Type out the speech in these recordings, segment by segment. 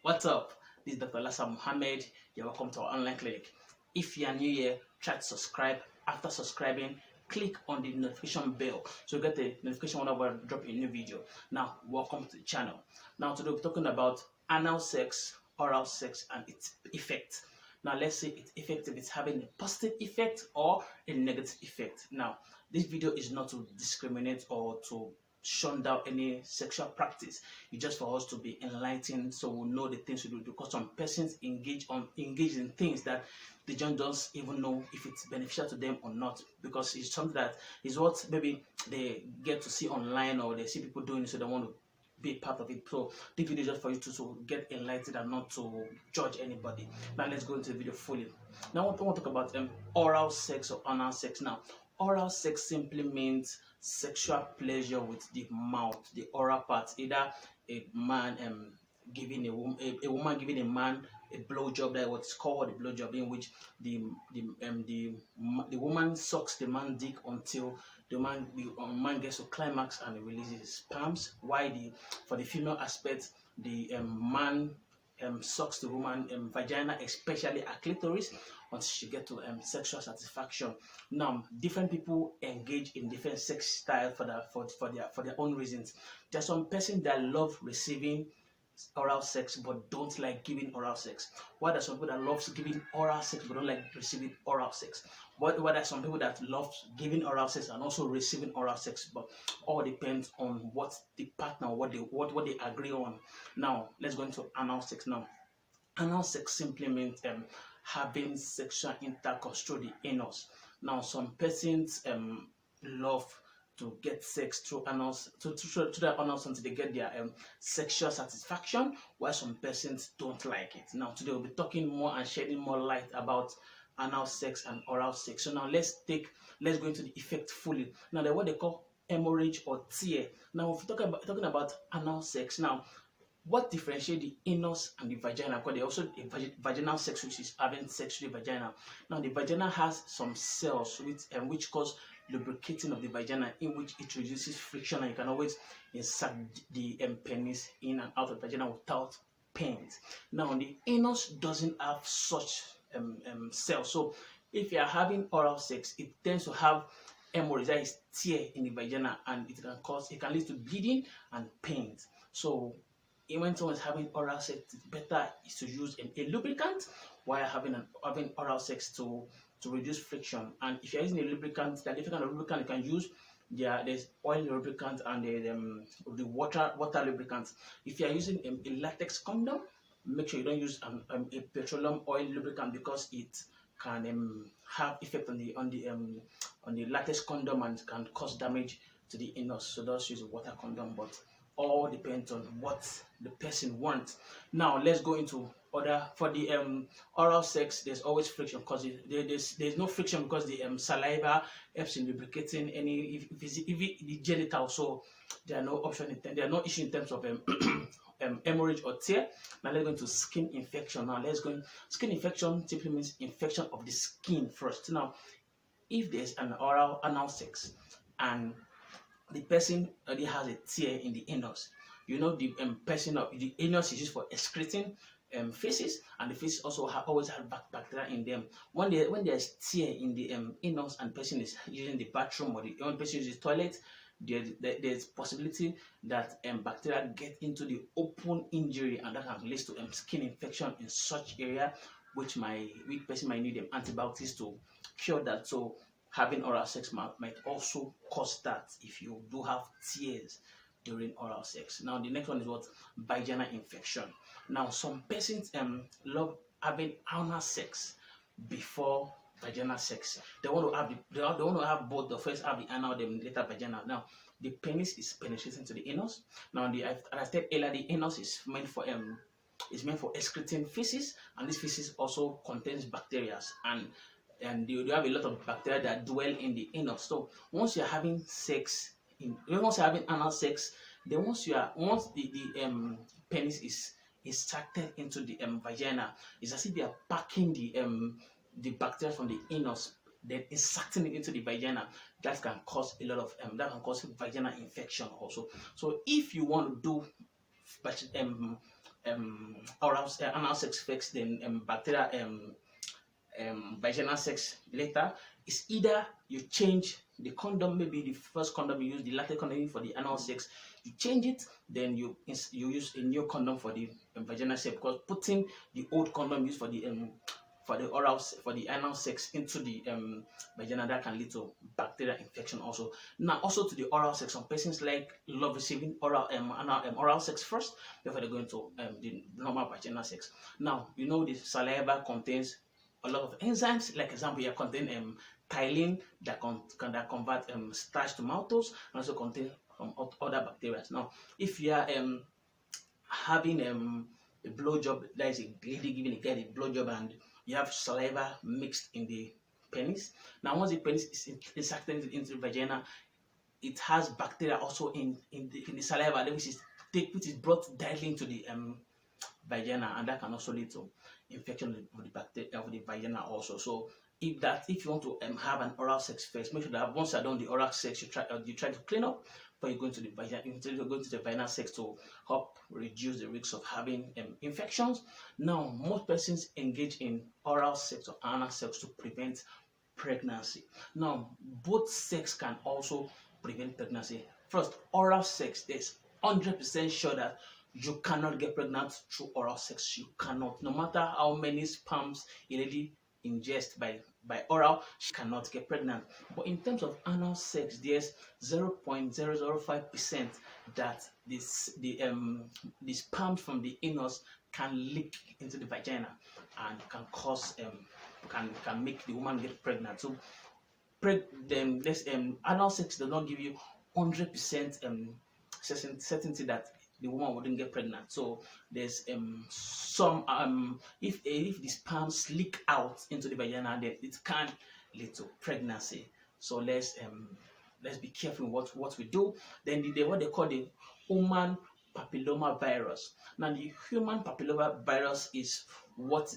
What's up? This is Dr. Lassa Mohammed. You're welcome to our online clinic. If you are new here, try to subscribe. After subscribing, click on the notification bell so you get the notification whenever I drop a new video. Now, welcome to the channel. Now, today we're talking about anal sex, oral sex, and its effect. Now, let's say its effect, if it's having a positive effect or a negative effect. Now, this video is not to discriminate or to shun down any sexual practice. It's just for us to be enlightened, so we know the things we do. Because some persons engage in things that they just don't even know if it's beneficial to them or not. Because it's something that is what maybe they get to see online or they see people doing it, so they want to be part of it. So this video is just for you to get enlightened and not to judge anybody. Now let's go into the video fully. Now I want to talk about oral sex or anal sex. Now, oral sex simply means sexual pleasure with the mouth, the oral part. Either a man giving a woman giving a man a blowjob, that what's called a blowjob, in which the woman sucks the man's dick until the man gets to climax and releases his sperms. While for the female aspect, the man sucks the woman vagina, especially her clitoris, until she gets to sexual satisfaction. Now, different people engage in different sex styles for their own reasons. There are some persons that love receiving oral sex but don't like giving oral sex. While there are some people that love giving oral sex but don't like receiving oral sex. But there are some people that love giving oral sex and also receiving oral sex. But all depends on what the partner, what they agree on. Now let's go into anal sex. Now, anal sex simply means having sexual intercourse through the anus. Now, some persons love to get sex through anus, to their anus until they get their sexual satisfaction, while some persons don't like it. Now, today we'll be talking more and shedding more light about anal sex and oral sex. So now let's go into the effect fully. Now, they're what they call hemorrhage or tear. Now, if we're talking about anal sex, now what differentiates the anus and the vagina? Because there's also a vaginal sex, which is having sex with the vagina. Now, the vagina has some cells which cause lubricating of the vagina, in which it reduces friction, and you can always insert the penis in and out of the vagina without pains. Now, the anus doesn't have such cells. So, if you are having oral sex, it tends to have hemorrhage, that is tear in the vagina, and it can lead to bleeding and pains. So, when someone is having oral sex, it's better is to use a lubricant while having oral sex to reduce friction. And if you're using a lubricant, there are different kind of lubricant you can use. There's oil lubricant and the water lubricant. If you are using a latex condom, make sure you don't use a petroleum oil lubricant, because it can have effect on the latex condom and can cause damage to the anus. So just use a water condom, but all depends on what the person wants. Now let's go into for the oral sex. There's always friction, because there's no friction because the saliva helps in lubricating if the genital. So there are no option there are no issue in terms of hemorrhage or tear. Now let's go into skin infection. Now skin infection simply means infection of the skin first. Now, if there's an anal sex and the person already has a tear in the anus, you know, the the anus is used for excreting feces, and the feces also always have bacteria in them. When there's tear in the anus and the person is using the bathroom, or the person uses the toilet, there's possibility that bacteria get into the open injury, and that can lead to skin infection in such area, which person might need antibiotics to cure that. So having oral sex might also cause that if you do have tears during oral sex. Now, the next one is what? Vaginal infection. Now, some persons love having anal sex before vaginal sex. They want to have both. The first have the anal, then later vaginal. Now, the penis is penetrating to the anus. Now, as I said earlier, the anus is meant for excreting feces, and this feces also contains bacteria, and you have a lot of bacteria that dwell in the anus. So once you're having anal sex, then once the penis is inserted into the vagina, it's as if they are packing the bacteria from the anus, then inserting it into the vagina. That can cause a lot of that can cause vaginal infection also. So if you want to do anal sex first, then bacteria vaginal sex later, is either you change the condom, maybe the first condom you use, the latex condom for the anal sex, you change it, then you use a new condom for the vaginal sex, because putting the old condom used for the oral, for the anal sex into the vagina, that can lead to bacterial infection also. Now, also to the oral sex, some persons like love receiving oral sex first before they go into the normal vaginal sex. Now, you know the saliva contains a lot of enzymes. Like example, here contain ptyalin that that convert starch to maltose, and also contain other bacteria. Now, if you are having a blowjob, that is a lady giving a guy a blowjob, and you have saliva mixed in the penis. Now, once the penis is inserted into the vagina, it has bacteria also in the saliva, which is brought directly into the vagina, and that can also lead to infection of the bacteria of the vagina also. So if you want to have an oral sex first, make sure that once you're done the oral sex, you try to clean up before you go into the vagina, until you go into the vaginal sex, to help reduce the risks of having infections. Now, most persons engage in oral sex or anal sex to prevent pregnancy. Now, both sex can also prevent pregnancy. First, oral sex, there's 100% sure that you cannot get pregnant through oral sex. You cannot. No matter how many sperms a lady ingests by oral, she cannot get pregnant. But in terms of anal sex, there's 0.005% that the sperm from the anus can leak into the vagina and can cause can make the woman get pregnant. So anal sex does not give you 100% certainty that the woman wouldn't get pregnant. So there's some if the sperms leak out into the vagina, then it can lead to pregnancy. So let's be careful what we do. Then what they call the human papilloma virus. Now, the human papilloma virus is what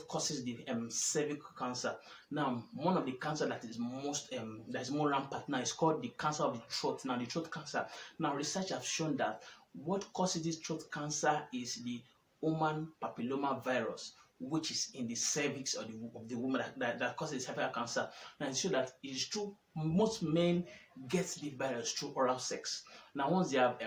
causes the cervical cancer. Now, one of the cancer that is more rampant now is called the cancer of the throat. Now, the throat cancer. Now, research have shown that what causes this throat cancer is the human papilloma virus, which is in the cervix of the woman that causes cervical cancer. Now, it's true that it's true. Most men get the virus through oral sex. Now, once they have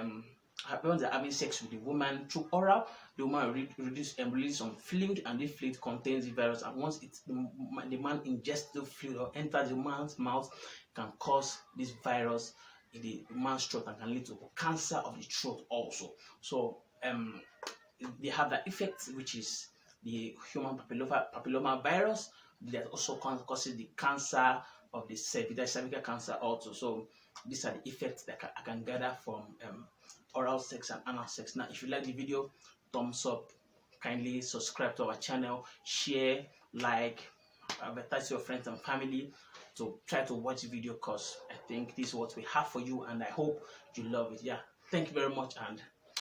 when they're having sex with the woman through oral, the woman will release some fluid, and this fluid contains the virus. And once the man ingests the fluid or enters the man's mouth, can cause this virus in the man's throat and can lead to cancer of the throat also. So they have that effect, which is the human papilloma virus, that also causes the cancer of the cervical cancer also. So these are the effects that I can gather from oral sex and anal sex. Now, if you like the video, thumbs up, kindly subscribe to our channel, share, like, advertise to your friends and family to try to watch the video, because I think this is what we have for you, and I hope you love it. Yeah, thank you very much, and